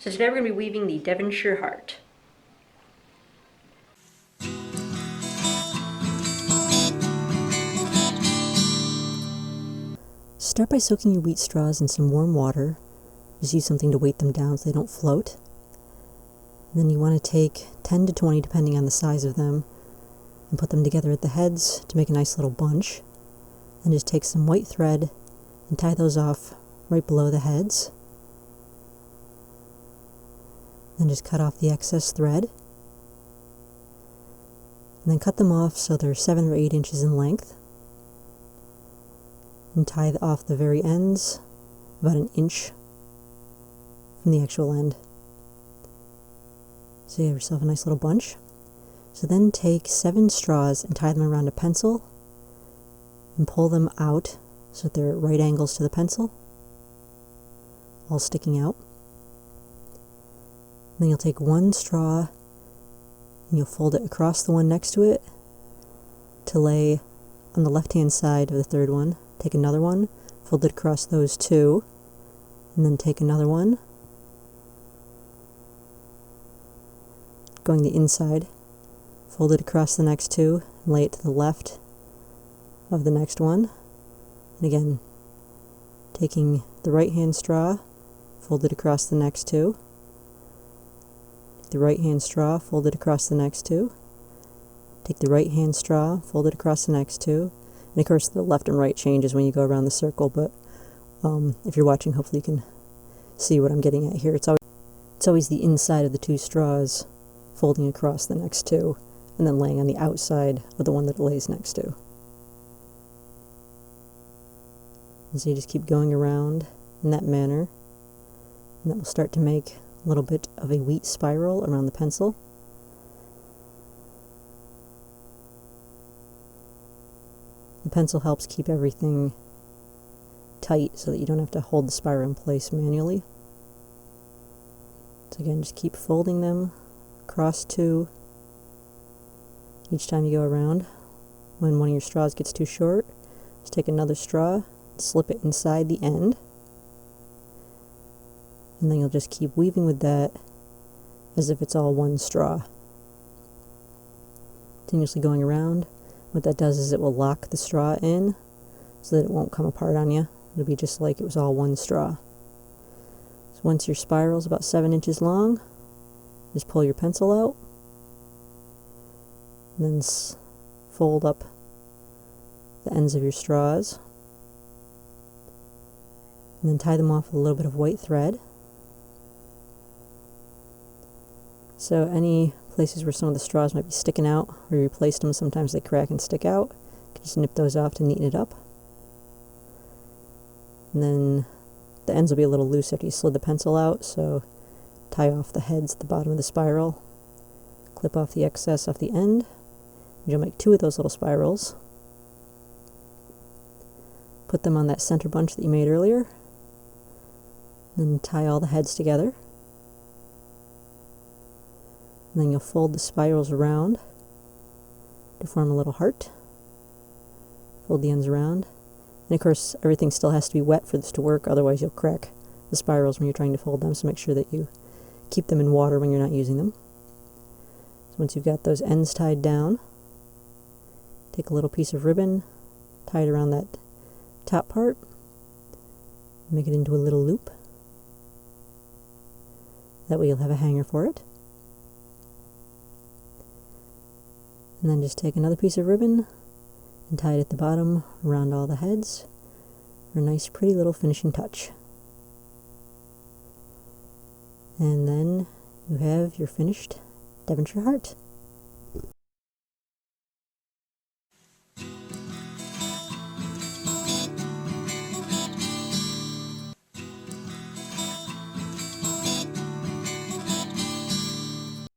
So today we're going to be weaving the Devonshire heart. Start by soaking your wheat straws in some warm water. Just use something to weight them down so they don't float. And then you want to take 10 to 20, depending on the size of them, and put them together at the heads to make a nice little bunch. And just take some white thread and tie those off right below the heads. Then just cut off the excess thread. And then cut them off so they're 7 or 8 inches in length. And tie off the very ends about an inch from the actual end. So you have yourself a nice little bunch. So then take 7 straws and tie them around a pencil and pull them out so that they're at right angles to the pencil, all sticking out. Then you'll take 1 straw and you'll fold it across the one next to it to lay on the left-hand side of the third one. Take another one, fold it across those 2, and then take another one, going the inside, fold it across the next 2, and lay it to the left of the next one. And again, taking the right-hand straw, fold it across the next 2, the right-hand straw, fold it across the next 2, take the right-hand straw, fold it across the next 2, and of course the left and right changes when you go around the circle, but if you're watching, hopefully you can see what I'm getting at here. It's always the inside of the 2 straws folding across the next 2, and then laying on the outside of the one that it lays next to. And so you just keep going around in that manner, and that will start to make a little bit of a wheat spiral around the pencil. The pencil helps keep everything tight so that you don't have to hold the spiral in place manually. So again, just keep folding them across 2 each time you go around. When one of your straws gets too short, just take another straw, slip it inside the end, and then you'll just keep weaving with that as if it's all 1 straw. Continuously going around. What that does is it will lock the straw in so that it won't come apart on you. It'll be just like it was all 1 straw. So once your spiral is about 7 inches long, just pull your pencil out, and then fold up the ends of your straws, and then tie them off with a little bit of white thread. So any places where some of the straws might be sticking out, or you replaced them, sometimes they crack and stick out. You can just nip those off to neaten it up. And then the ends will be a little loose after you slid the pencil out, so tie off the heads at the bottom of the spiral, clip off the excess off the end, and you'll make 2 of those little spirals. Put them on that center bunch that you made earlier, and then tie all the heads together. And then you'll fold the spirals around to form a little heart. Fold the ends around. And of course, everything still has to be wet for this to work, otherwise you'll crack the spirals when you're trying to fold them, so make sure that you keep them in water when you're not using them. So once you've got those ends tied down, take a little piece of ribbon, tie it around that top part, make it into a little loop. That way you'll have a hanger for it. And then just take another piece of ribbon and tie it at the bottom around all the heads for a nice pretty little finishing touch. And then you have your finished Devonshire heart.